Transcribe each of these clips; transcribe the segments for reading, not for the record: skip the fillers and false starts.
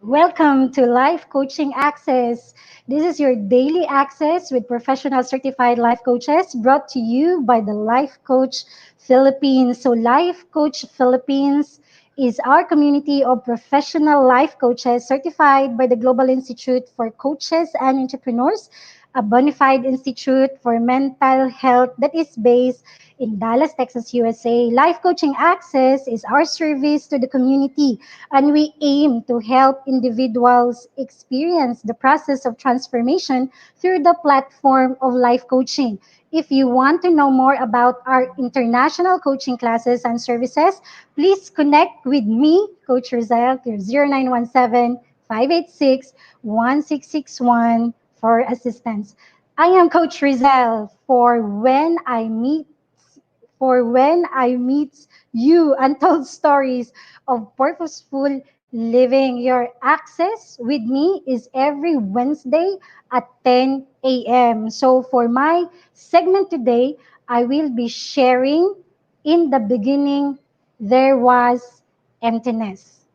Welcome to Life Coaching Access. This is your daily access with professional certified life coaches brought to you by the Life Coach Philippines. So, Life Coach Philippines is our community of professional life coaches certified by the Global Institute for Coaches and Entrepreneurs, a bona fide institute for mental health that is based in Dallas, Texas, USA. Life Coaching Access is our service to the community, and we aim to help individuals experience the process of transformation through the platform of life coaching. If you want to know more about our international coaching classes and services, please connect with me, Coach Rezzhel, through 0917 586 1661 for assistance. I am Coach Rezzhel for when I meet you, Untold Stories of Purposeful Living. Your access with me is every Wednesday at 10 a.m. So for my segment today, I will be sharing in the beginning there was emptiness.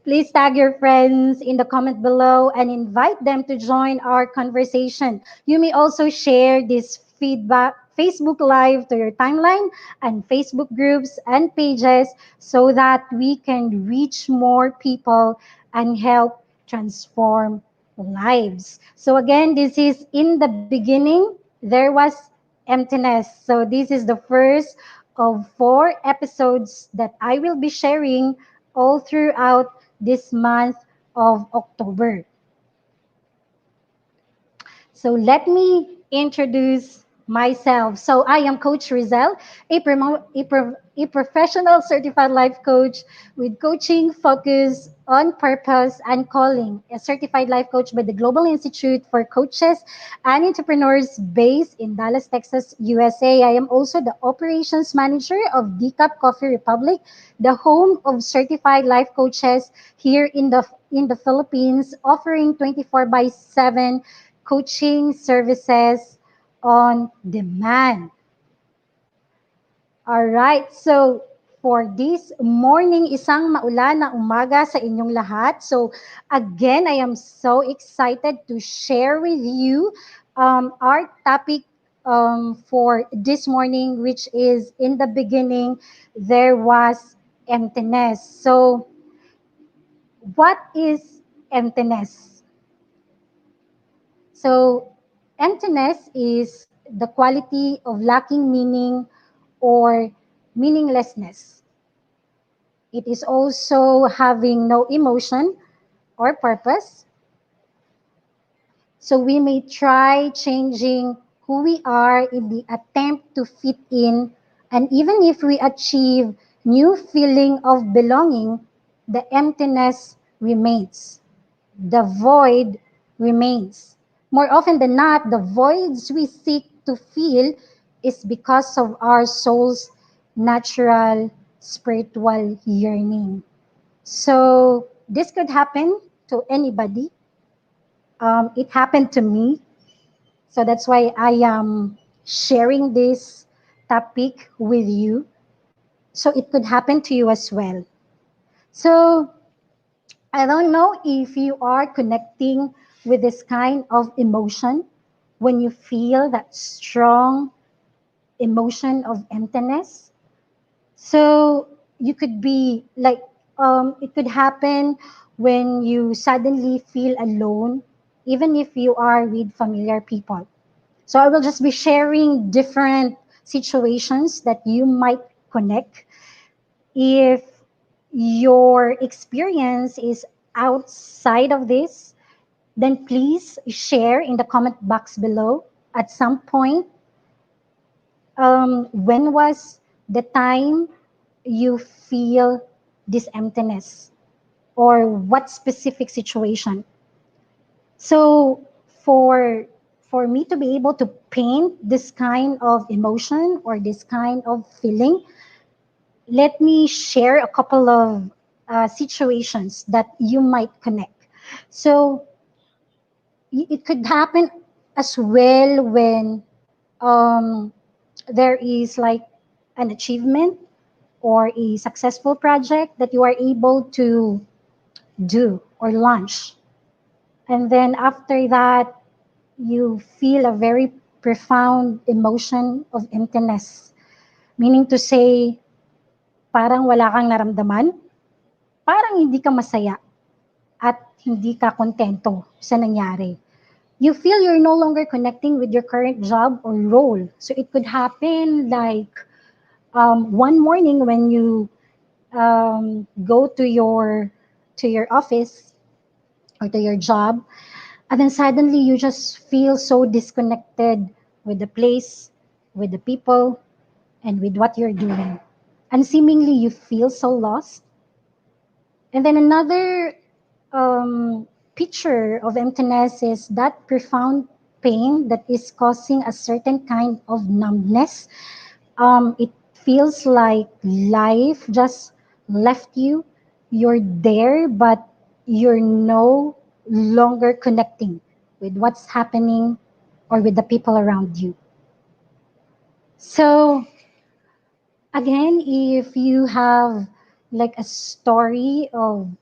Please tag your friends in the comment below and invite them to join our conversation. You may also share this feedback Facebook Live to your timeline and Facebook groups and pages so that we can reach more people and help transform lives. So again, this is in the beginning there was emptiness. So this is the first of four episodes that I will be sharing all throughout this month of October. So let me introduce myself. So I am Coach Rezzhel, a professional certified life coach with coaching focus on purpose and calling, a certified life coach by the Global Institute for Coaches and Entrepreneurs based in Dallas, Texas, USA. I am also the operations manager of Decaf Coffee Republic, the home of certified life coaches here in the Philippines, offering 24 by 7 coaching services on demand. All right. So for this morning, isang maulan na umaga sa inyong lahat. So again, I am so excited to share with you our topic for this morning, which is in the beginning, there was emptiness. So what is emptiness? So, emptiness is the quality of lacking meaning or meaninglessness. It is also having no emotion or purpose. So, we may try changing who we are in the attempt to fit in, and even if we achieve new feeling of belonging, the emptiness remains. The void remains. More often than not, the voids we seek to fill is because of our soul's natural spiritual yearning. So, this could happen to anybody. It happened to me. So, that's why I am sharing this topic with you. So, it could happen to you as well. So, I don't know if you are connecting with this kind of emotion when you feel that strong emotion of emptiness. So you could be like, it could happen when you suddenly feel alone, even if you are with familiar people. So I will just be sharing different situations that you might connect. If your experience is outside of this, then please share in the comment box below. At some point, when was the time you feel this emptiness, or what specific situation? So for me to be able to paint this kind of emotion or this kind of feeling, let me share a couple of situations that you might connect. So it could happen as well when um, there is like an achievement or a successful project that you are able to do. or lunch. And then after that, you feel a very profound emotion of emptiness. Meaning to say, parang wala kang naramdaman, parang hindi ka masaya, at hindi ka kontento sa nangyari. You feel you're no longer connecting with your current job or role. So it could happen like one morning when you go to your office or to your job, and then suddenly you just feel so disconnected with the place, with the people, and with what you're doing. And seemingly you feel so lost. And then another picture of emptiness is that profound pain that is causing a certain kind of numbness. It feels like life just left you. You're there, but you're no longer connecting with what's happening or with the people around you. So, again, if you have like a story of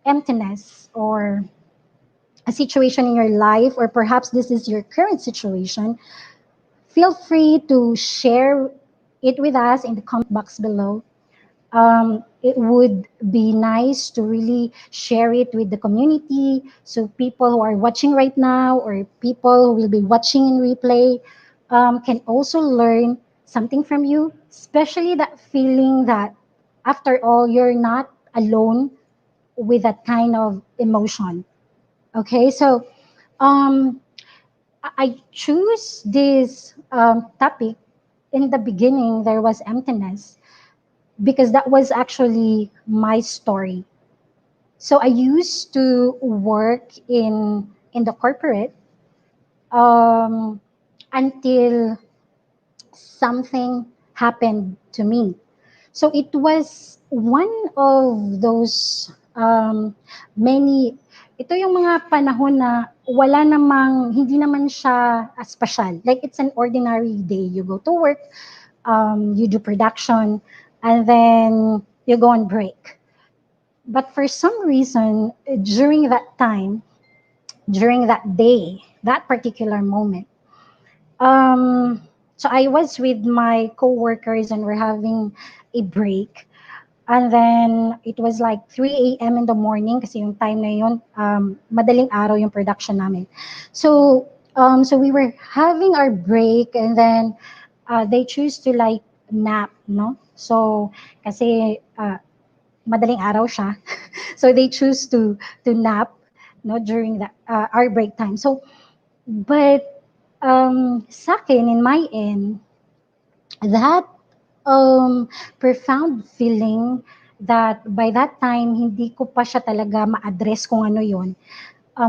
emptiness or a situation in your life, or perhaps this is your current situation, feel free to share it with us in the comment box below. It would be nice to really share it with the community so people who are watching right now or people who will be watching in replay can also learn something from you, especially that feeling that after all, you're not alone with that kind of emotion. Okay, so um, I choose this topic. In the beginning, there was emptiness because that was actually my story. So I used to work in the corporate um, until something happened to me. So it was one of those many, ito yung mga panahon na wala namang, hindi naman siya special. Like it's an ordinary day. You go to work, you do production, and then you go on break. But for some reason, during that time, during that day, that particular moment, um, so I was with my coworkers and we're having a break. And then it was like 3 a.m. in the morning kasi yung time na yun, madaling araw yung production namin. So we were having our break and then they choose to like nap, no? So kasi madaling araw siya. So they choose to nap no during that our break time. So but sa akin in my end that profound feeling that by that time hindi ko pa siya talaga ma-address kung ano yon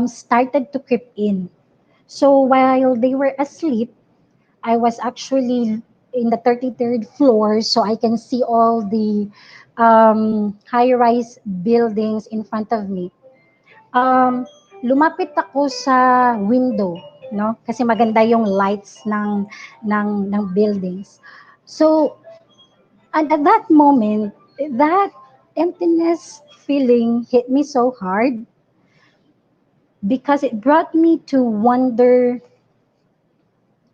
started to creep in. So while they were asleep, I was actually in the 33rd floor, so I can see all the high-rise buildings in front of me. Um, Lumapit ako sa window, no? Kasi maganda yung lights ng buildings. So, and at that moment, that emptiness feeling hit me so hard because it brought me to wonder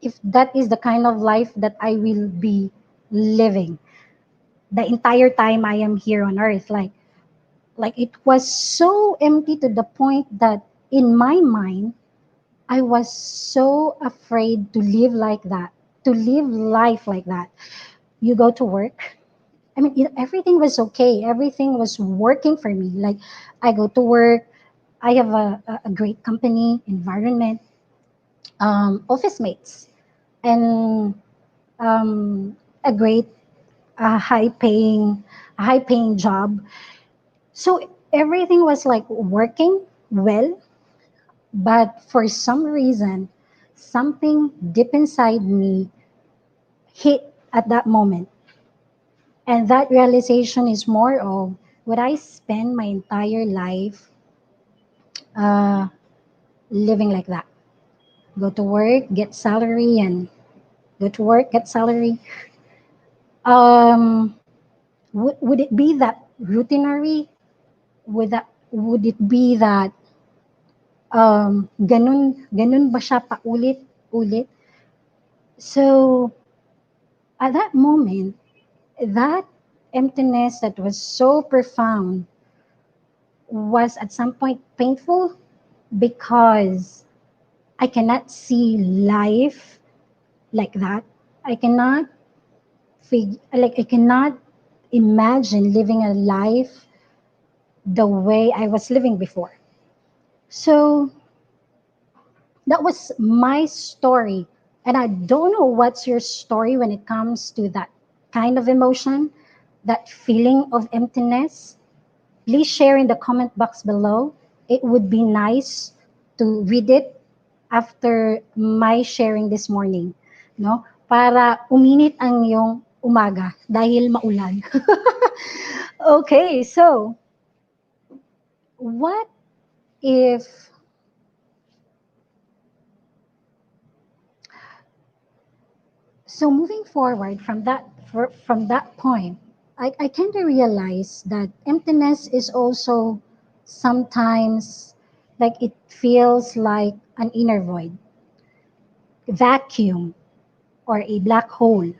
if that is the kind of life that I will be living the entire time I am here on earth. Like it was so empty to the point that in my mind I was so afraid to live like that, to live life like that. You go to work. I mean, everything was okay. Everything was working for me. Like I go to work. I have a great company environment, office mates, and a great high paying job. So everything was like working well, but for some reason, something deep inside me hit at that moment. And that realization is more of would I spend my entire life uh, living like that? Go to work, get salary, and go to work, get salary. Would it be that routinary? Would it be that ganun ba siya paulit-ulit? So at that moment, that emptiness that was so profound was at some point painful because I cannot see life like that. I cannot I cannot imagine living a life the way I was living before. So that was my story. And I don't know what's your story when it comes to that kind of emotion, that feeling of emptiness. Please share in the comment box below. It would be nice to read it after my sharing this morning, no? Para uminit ang iyong umaga dahil maulan. Okay, so what if so moving forward from from that point, I tend to realize that emptiness is also sometimes like it feels like an inner void, vacuum, or a black hole.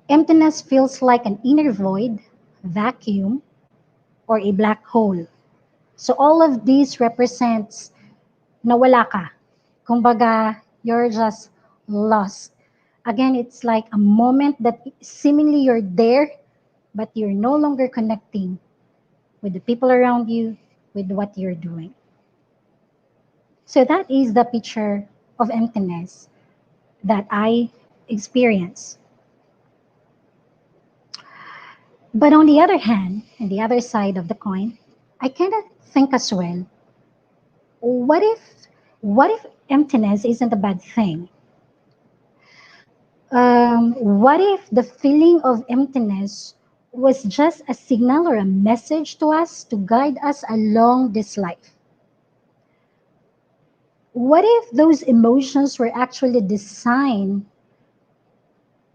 Emptiness feels like an inner void, vacuum, or a black hole. So all of these represents nawala ka. Kumbaga, you're just lost. Again, it's like a moment that seemingly you're there, but you're no longer connecting with the people around you, with what you're doing. So that is the picture of emptiness that I experience. But on the other hand, and the other side of the coin, I kind of think as well, what if emptiness isn't a bad thing? What if the feeling of emptiness was just a signal or a message to us to guide us along this life? What if those emotions were actually designed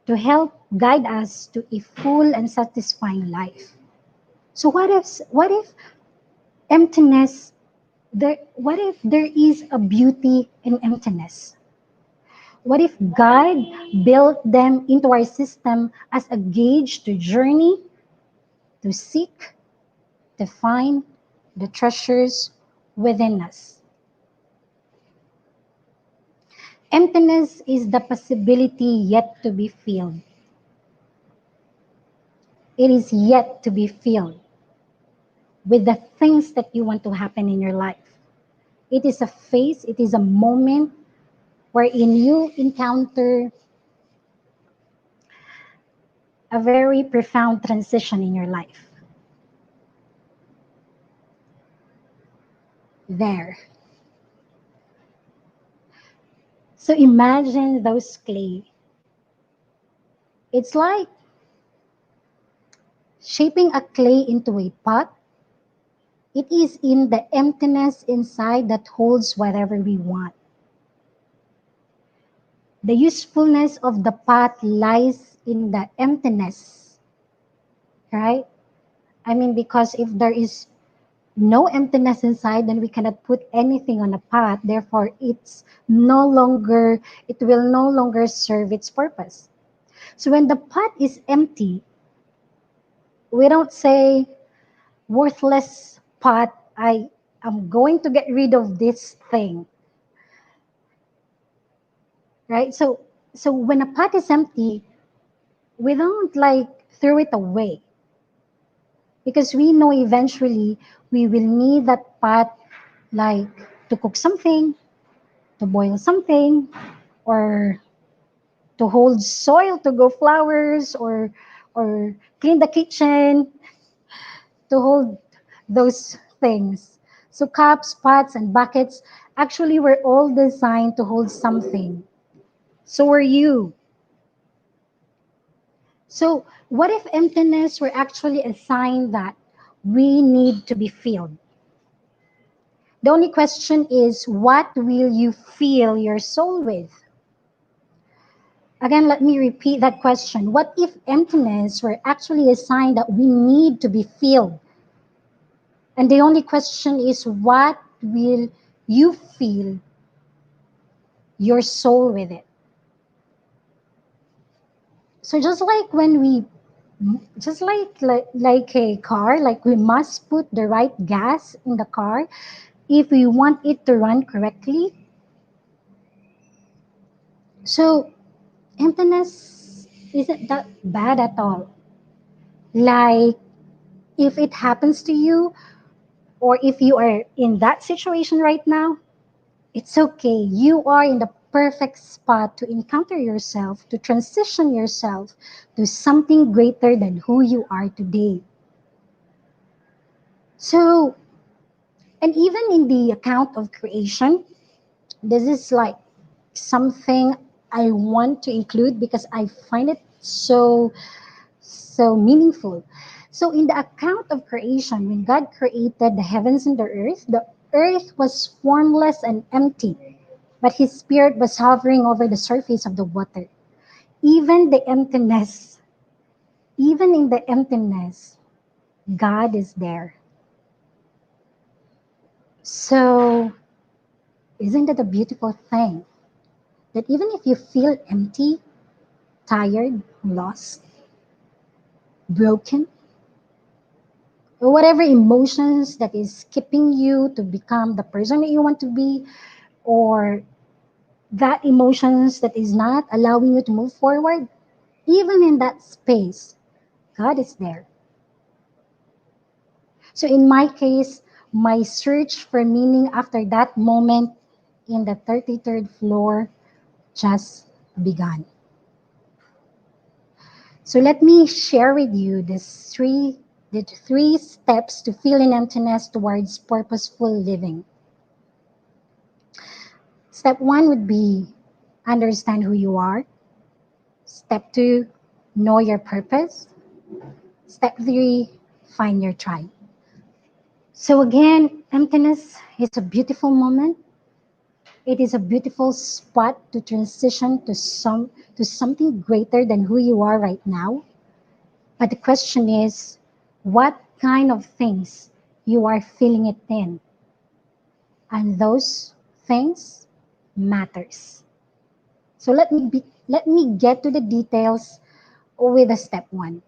to help guide us to a full and satisfying life? So what if emptiness what if there is a beauty in emptiness? What if God built them into our system as a gauge to journey, to seek, to find the treasures within us? Emptiness is the possibility yet to be filled. It is yet to be filled with the things that you want to happen in your life. It is a phase, it is a moment wherein you encounter a very profound transition in your life. There. So imagine those clay. It's like shaping a clay into a pot. It is in the emptiness inside that holds whatever we want. The usefulness of the pot lies in the emptiness, right? I mean, because if there is no emptiness inside, then we cannot put anything on a pot. Therefore, it will no longer serve its purpose. So when the pot is empty, we don't say, worthless pot, I am going to get rid of this thing, right? So when a pot is empty, we don't like throw it away because we know eventually we will need that pot like to cook something, to boil something, or to hold soil to grow flowers, or clean the kitchen, to hold those things. So cups, pots, and buckets actually were all designed to hold something. So were you. So what if emptiness were actually a sign that we need to be filled? The only question is, what will you fill your soul with? Again, let me repeat that question. What if emptiness were actually a sign that we need to be filled? And the only question is, what will you fill your soul with it? So just like a car, like we must put the right gas in the car if we want it to run correctly. So emptiness isn't that bad at all. Like if it happens to you, or if you are in that situation right now, it's okay. You are in the perfect spot to encounter yourself, to transition yourself to something greater than who you are today. So, and even in the account of creation, this is like something I want to include because I find it so meaningful. So, in the account of creation, when God created the heavens and the earth was formless and empty, but His Spirit was hovering over the surface of the water. Even the emptiness, even in the emptiness, God is there. So, isn't it a beautiful thing that even if you feel empty, tired, lost, broken, or whatever emotions that is keeping you to become the person that you want to be, or that emotions that is not allowing you to move forward, even in that space, God is there. So in my case, my search for meaning after that moment in the 33rd floor just began. So let me share with you the three steps to feeling emptiness towards purposeful living. Step one would be understand who you are. Step two, know your purpose. Step three, find your tribe. So again, emptiness is a beautiful moment. It is a beautiful spot to transition to something greater than who you are right now. But the question is, what kind of things you are feeling it in? And those things matters. So let me get to the details with the step one.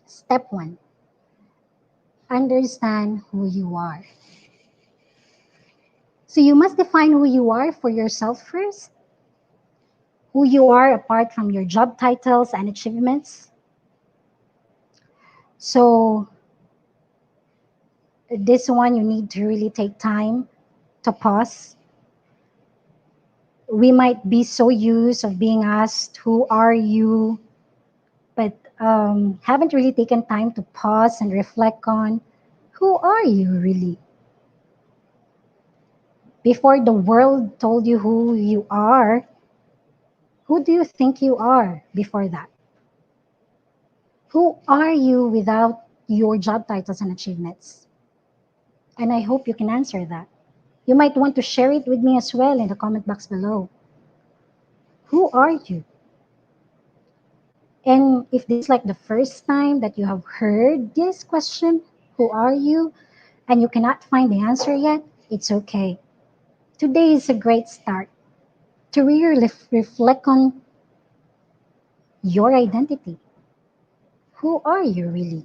Step one, understand who you are. So you must define who you are for yourself first, who you are apart from your job titles and achievements. So this one you need to really take time to pause. We might be so used of being asked, who are you? But haven't really taken time to pause and reflect on, who are you really? Before the world told you who you are, who do you think you are before that? Who are you without your job titles and achievements? And I hope you can answer that. You might want to share it with me as well in the comment box below. Who are you? And if this is like the first time that you have heard this question, who are you? And you cannot find the answer yet, it's okay. Today is a great start to really reflect on your identity. Who are you really?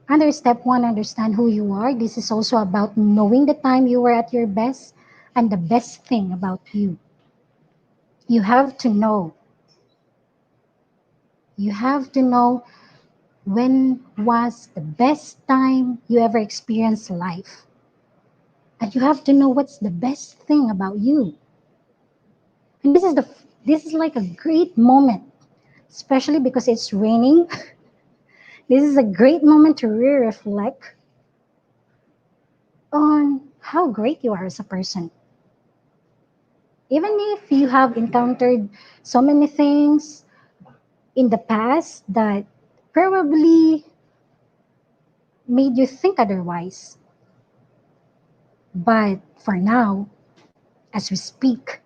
Under step one, understand who you are. This is also about knowing the time you were at your best and the best thing about you. You have to know. You have to know when was the best time you ever experienced life. And you have to know what's the best thing about you. And this is like a great moment, especially because it's raining. This is a great moment to really reflect on how great you are as a person. Even if you have encountered so many things in the past that probably made you think otherwise. But for now, as we speak,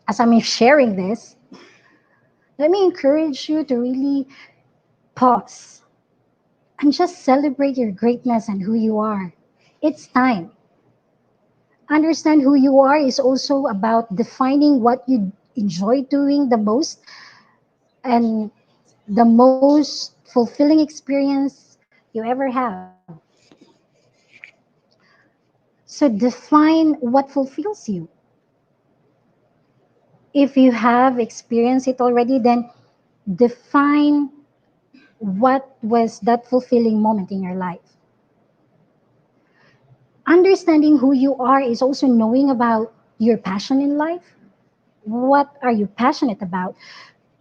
as I'm sharing this, let me encourage you to really pause. and just celebrate your greatness and who you are. It's time. Understand who you are is also about defining what you enjoy doing the most and the most fulfilling experience you ever have. So define what fulfills you. If you have experienced it already, then define what was that fulfilling moment in your life. Understanding who you are is also knowing about your passion in life. What are you passionate about?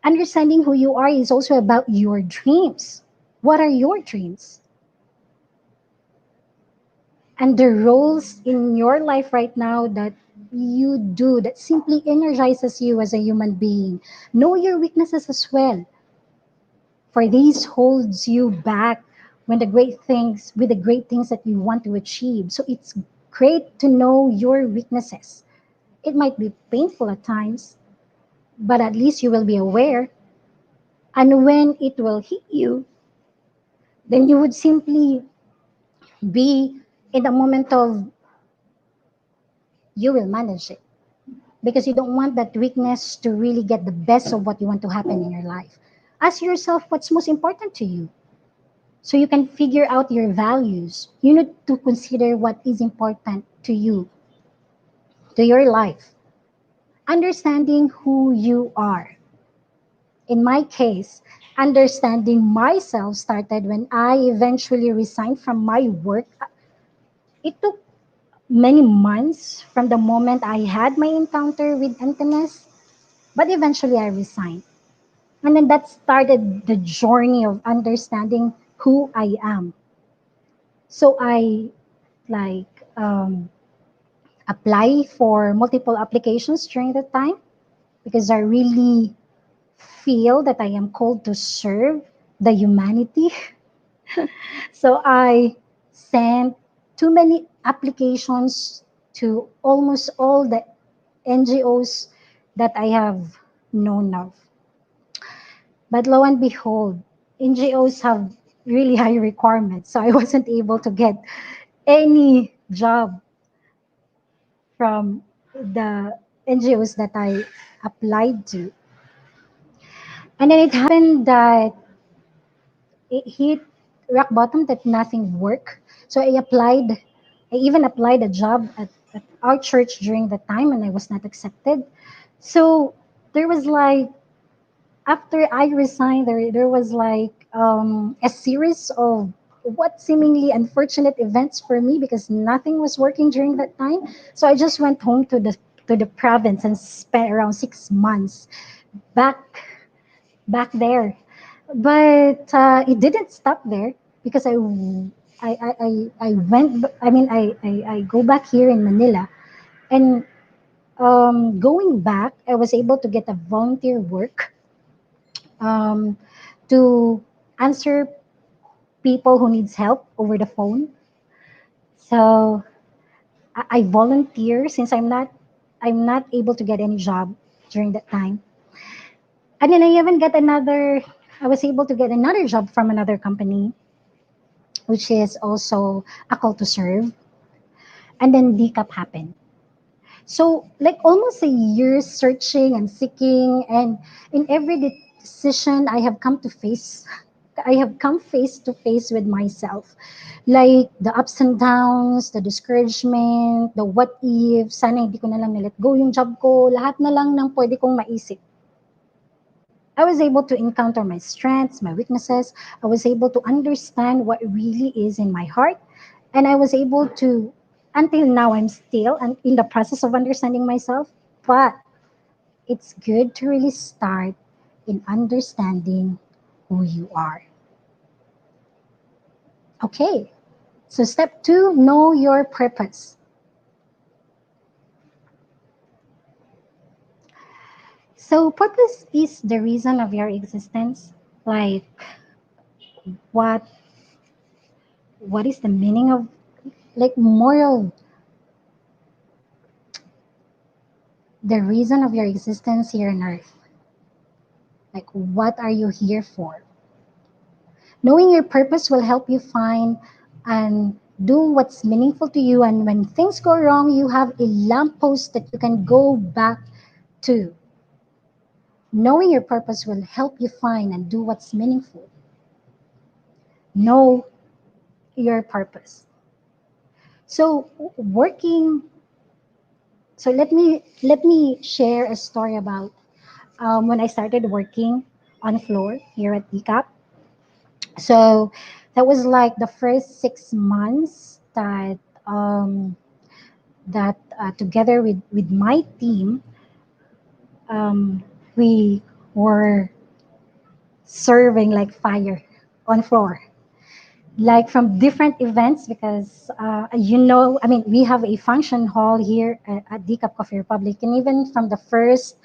Understanding who you are is also about your dreams. What are your dreams? And the roles in your life right now that you do that simply energizes you as a human being. Know your weaknesses as well, for these holds you back when the great things with the great things that you want to achieve. So it's great to know your weaknesses. It might be painful at times, but at least you will be aware. And when it will hit you, then you would simply be in the moment of you will manage it, because you don't want that weakness to really get the best of what you want to happen in your life. Ask yourself what's most important to you so you can figure out your values. You need to consider what is important to you, to your life. Understanding who you are. In my case, understanding myself started when I eventually resigned from my work. It took many months from the moment I had my encounter with emptiness, but eventually I resigned. And then that started the journey of understanding who I am. So I like apply for multiple applications during that time because I really feel that I am called to serve the humanity. So I sent too many applications to almost all the NGOs that I have known of. But lo and behold, NGOs have really high requirements. So I wasn't able to get any job from the NGOs that I applied to. And then it happened that it hit rock bottom that nothing worked. So I even applied a job at our church during the time and I was not accepted. So there was like, after I resigned, there was like a series of what seemingly unfortunate events for me because nothing was working during that time. So I just went home to the province and spent around 6 months back back there. But it didn't stop there because I went. I go back here in Manila, and going back, I was able to get a volunteer work um, to answer people who needs help over the phone. So I volunteer since I'm not able to get any job during that time. And then I was able to get another job from another company, which is also a call to serve. And then DCAP happened. So like almost a year searching and seeking, and in every decision I have come face to face with myself. Like the ups and downs, the discouragement, the what if, sana hindi ko na lang nilet go yung job ko, lahat na lang ng pwede kong maisip. I was able to encounter my strengths, my weaknesses. I was able to understand what really is in my heart. And I was able to, until now, I'm still in the process of understanding myself. But it's good to really start in understanding who you are. Okay, so step two, know your purpose. So, purpose is the reason of your existence. Like, what what is the meaning of, like, more of the reason of your existence here on earth. Like, what are you here for? Knowing your purpose will help you find and do what's meaningful to you. And when things go wrong, you have a lamppost that you can go back to. Knowing your purpose will help you find and do what's meaningful. Know your purpose. So working. So let me share a story about when I started working on floor here at DCAP. So that was like the first 6 months that together with my team, um, we were serving like fire on floor, like from different events because I mean, we have a function hall here at DCAP Coffee Republic, and even from the first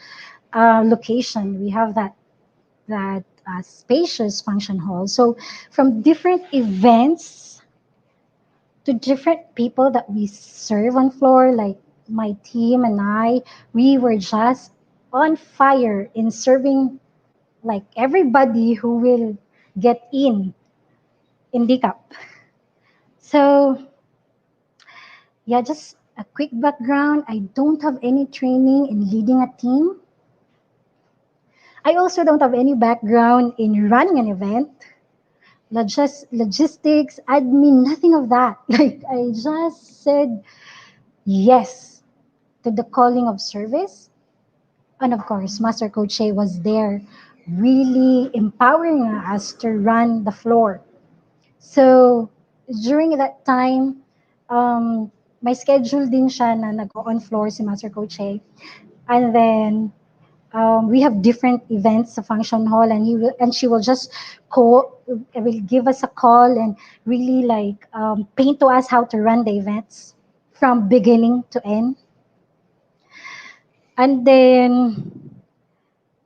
location, we have that spacious function hall. So from different events to different people that we serve on floor, like my team and I, we were just on fire in serving like everybody who will get in DCAP. So yeah, just a quick background. I don't have any training in leading a team. I also don't have any background in running an event, logistics, admin, nothing of that. Like I just said yes to the calling of service. And of course, Master Coach Shea was there really empowering us to run the floor. So during that time, um, my schedule din siya na nag-on floor si Master Coach Shea. And then we have different events sa function hall, and she will just will give us a call and really like paint to us how to run the events from beginning to end. And then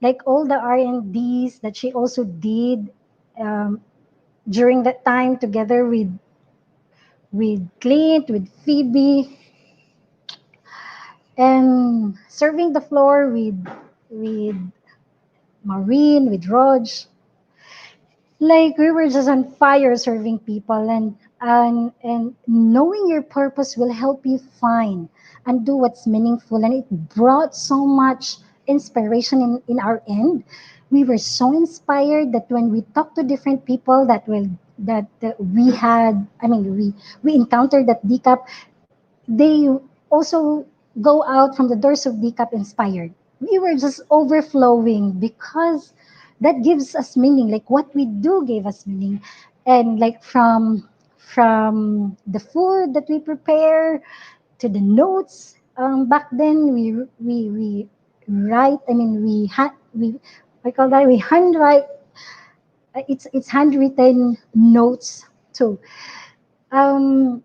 like all the R&Ds that she also did um, during that time together with Clint, with Phoebe, and serving the floor with Maureen, with Rog. Like we were just on fire serving people, and knowing your purpose will help you find and do what's meaningful, and it brought so much inspiration in our end. We were so inspired that when we talked to different people that we had, I mean, we encountered at DCAP, they also go out from the doors of DCAP inspired. We were just overflowing because that gives us meaning. Like what we do gave us meaning, and like from the food that we prepare to the notes. Back then, we write. I mean, we call that we handwrite. It's handwritten notes too. Um,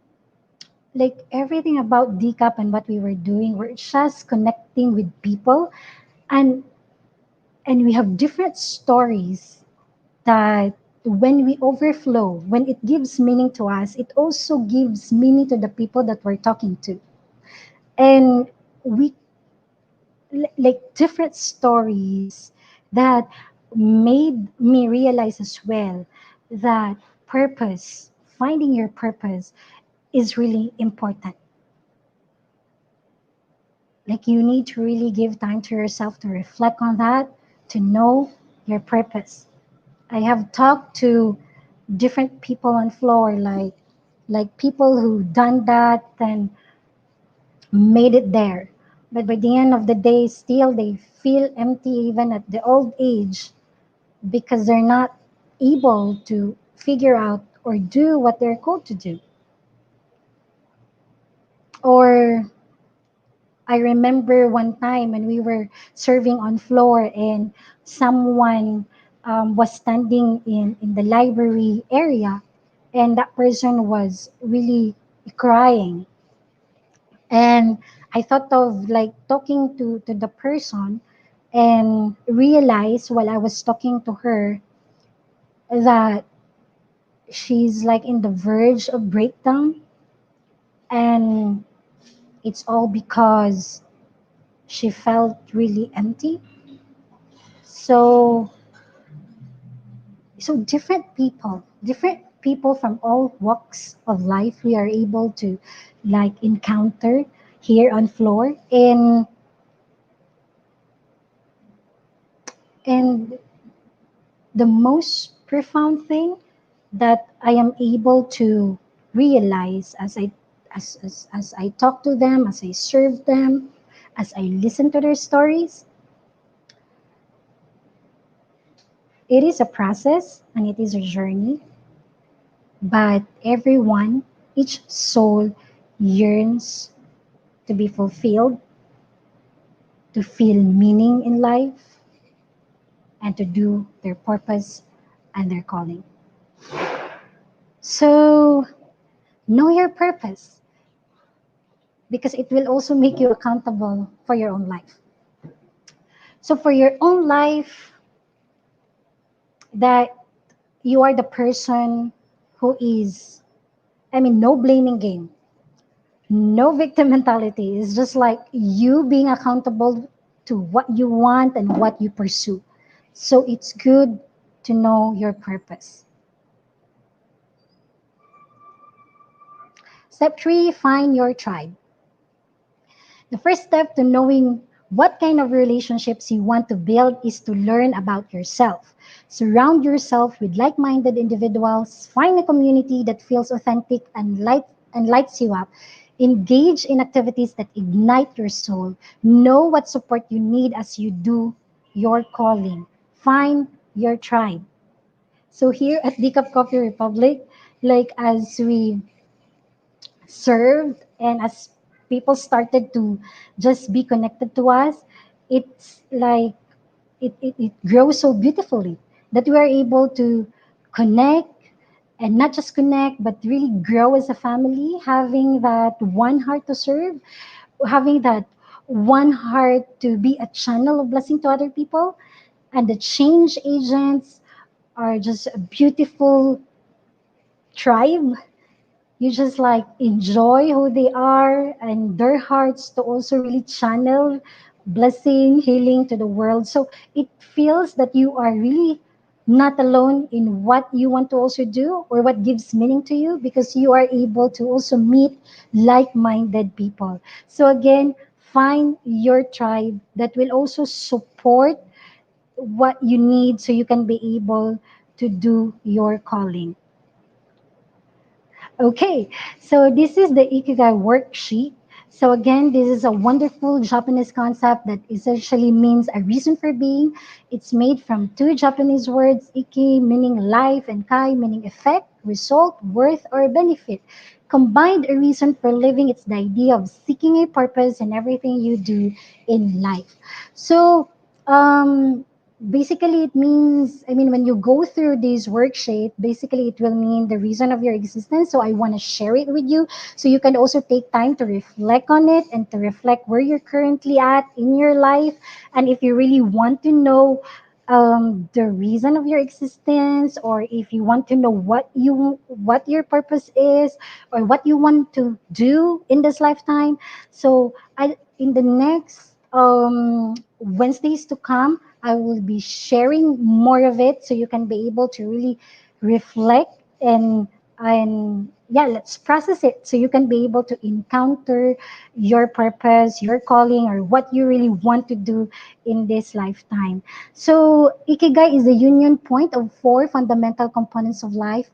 like everything about DCAP and what we were doing, we're just connecting with people, and we have different stories that when we overflow, when it gives meaning to us, it also gives meaning to the people that we're talking to. And we like different stories that made me realize as well that purpose, finding your purpose is really important. Like you need to really give time to yourself to reflect on that, to know your purpose. I have talked to different people on floor, like people who done that and made it there. But by the end of the day, still they feel empty even at the old age because they're not able to figure out or do what they're called to do. Or I remember one time when we were serving on floor and someone was standing in the library area, and that person was really crying. And I thought of like talking to the person and realized while I was talking to her that she's like in the verge of breakdown, and it's all because she felt really empty. So So different people from all walks of life, we are able to like encounter here on floor. And the most profound thing that I am able to realize as I talk to them, as I serve them, as I listen to their stories, it is a process and it is a journey, but everyone, each soul yearns to be fulfilled, to feel meaning in life, and to do their purpose and their calling. So, know your purpose because it will also make you accountable for your own life. So, for your own life, that you are the person who is, no blaming game, no victim mentality. It's just like you being accountable to what you want and what you pursue. So, it's good to know your purpose. Step three, find your tribe. The first step to knowing what kind of relationships you want to build is to learn about yourself. Surround yourself with like minded individuals, find a community that feels authentic and lights you up. Engage in activities that ignite your soul. Know what support you need as you do your calling. Find your tribe. So here at Decaf Coffee Republic, like as we served and as people started to just be connected to us, it's like it grows so beautifully that we are able to connect, and not just connect but really grow as a family, having that one heart to serve, having that one heart to be a channel of blessing to other people. And the change agents are just a beautiful tribe. You just like enjoy who they are and their hearts to also really channel blessing, healing to the world. So it feels that you are really not alone in what you want to also do or what gives meaning to you, because you are able to also meet like-minded people. So again, find your tribe that will also support what you need so you can be able to do your calling. Okay, so this is the Ikigai worksheet. So again, this is a wonderful Japanese concept that essentially means a reason for being. It's made from two Japanese words, iki meaning life and kai meaning effect, result, worth, or benefit. Combined a reason for living, it's the idea of seeking a purpose in everything you do in life. So um, basically it means, when you go through this worksheet, basically it will mean the reason of your existence. So I want to share it with you so you can also take time to reflect on it and to reflect where you're currently at in your life. And if you really want to know the reason of your existence, or if you want to know what your purpose is or what you want to do in this lifetime, so I in the next Wednesdays to come, I will be sharing more of it so you can be able to really reflect and yeah, let's process it so you can be able to encounter your purpose, your calling, or what you really want to do in this lifetime. So Ikigai is the union point of four fundamental components of life: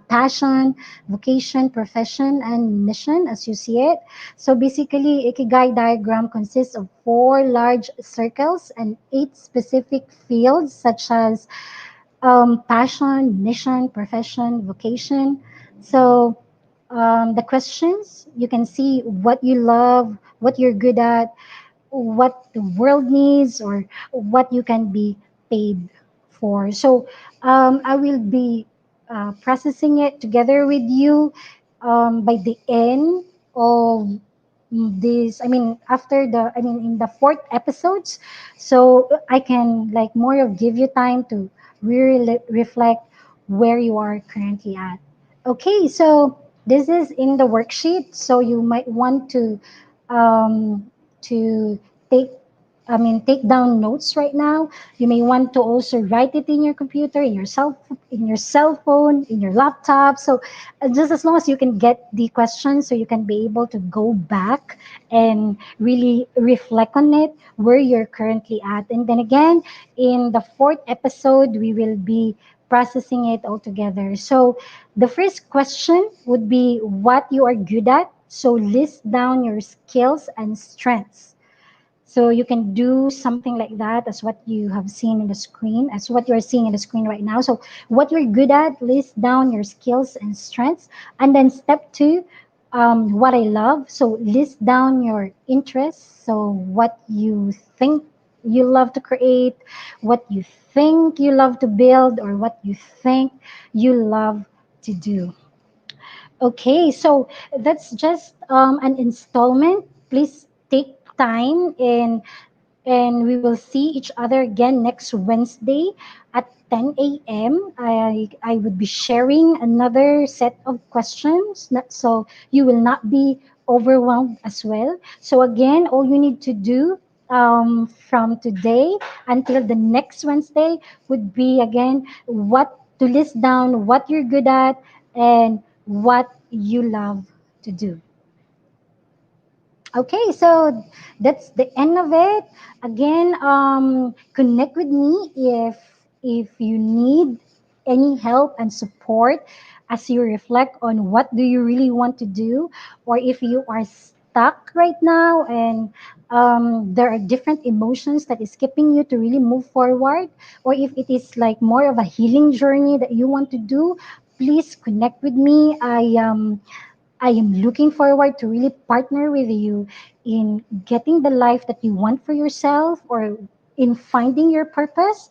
passion, vocation, profession, and mission, as you see it. So basically, Ikigai diagram consists of four large circles and eight specific fields, such as passion, mission, profession, vocation. So the questions, you can see what you love, what you're good at, what the world needs, or what you can be paid for. So I will be processing it together with you by the end of this. After in the fourth episodes, so I can like more of give you time to really reflect where you are currently at. Okay, so this is in the worksheet, so you might want um, to take take down notes right now. You may want to also write it in your computer, in your cell phone, in your laptop. So just as long as you can get the questions, so you can be able to go back and really reflect on it, where you're currently at. And then again, in the fourth episode, we will be processing it all together. So the first question would be what you are good at. So list down your skills and strengths. So you can do something like that as what you have seen in the screen, as what you're seeing in the screen right now. So what you're good at, list down your skills and strengths. And then step two, what I love. So list down your interests. So what you think you love to create, what you think you love to build, or what you think you love to do. Okay, so that's just an installment. Please take time and we will see each other again next Wednesday at 10 a.m. I would be sharing another set of questions, so you will not be overwhelmed as well. So again, all you need to do from today until the next Wednesday would be again what to list down what you're good at and what you love to do. Okay, so that's the end of it. Again, connect with me if you need any help and support as you reflect on what do you really want to do, or if you are stuck right now and there are different emotions that is keeping you to really move forward, or if it is like more of a healing journey that you want to do, please connect with me. I am looking forward to really partner with you in getting the life that you want for yourself or in finding your purpose.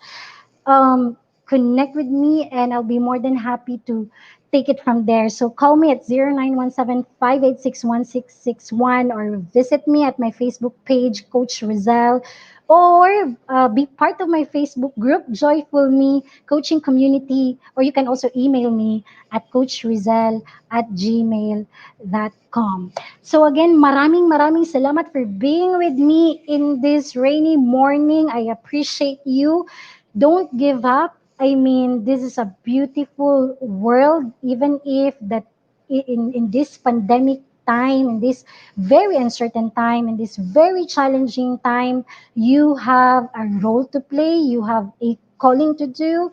Connect with me and I'll be more than happy to take it from there. So call me at 0917-586-1661 or visit me at my Facebook page, Coach Rezzhel, or be part of my Facebook group, Joyful Me Coaching Community, or you can also email me at coachrezzhel@gmail.com. So again, maraming salamat for being with me in this rainy morning. I appreciate you. Don't give up. I mean, this is a beautiful world, even if that in this pandemic time, in this very uncertain time, in this very challenging time, you have a role to play, you have a calling to do,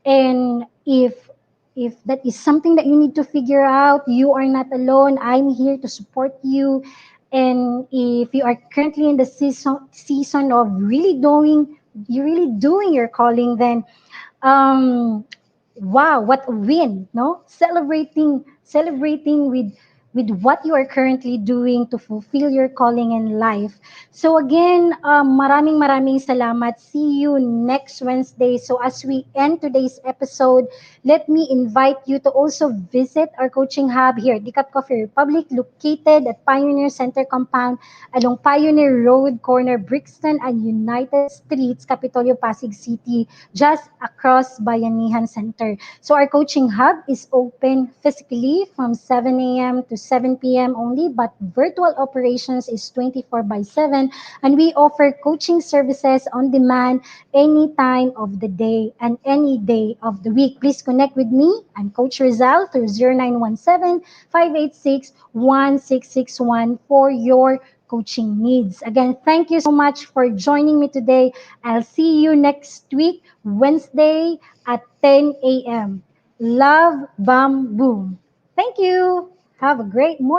and if that is something that you need to figure out, you are not alone. I'm here to support you. And if you are currently in the season of really doing, you're really doing your calling, then um wow, what a win, no? Celebrating with what you are currently doing to fulfill your calling in life. So again, maraming salamat. See you next Wednesday. So as we end today's episode, let me invite you to also visit our coaching hub here at Dicap Coffee Republic, located at Pioneer Center Compound along Pioneer Road, corner Brixton and United Streets, Capitolio, Pasig City, just across Bayanihan Center. So our coaching hub is open physically from 7 a.m. to 7 p.m. only, but virtual operations is 24 by 7, and we offer coaching services on demand any time of the day and any day of the week. Please connect with me. I'm Coach Rezzhel through 0917-586-1661 for your coaching needs. Again, thank you so much for joining me today. I'll see you next week, Wednesday at 10 a.m. Love, bam, boom. Thank you. Have a great morning.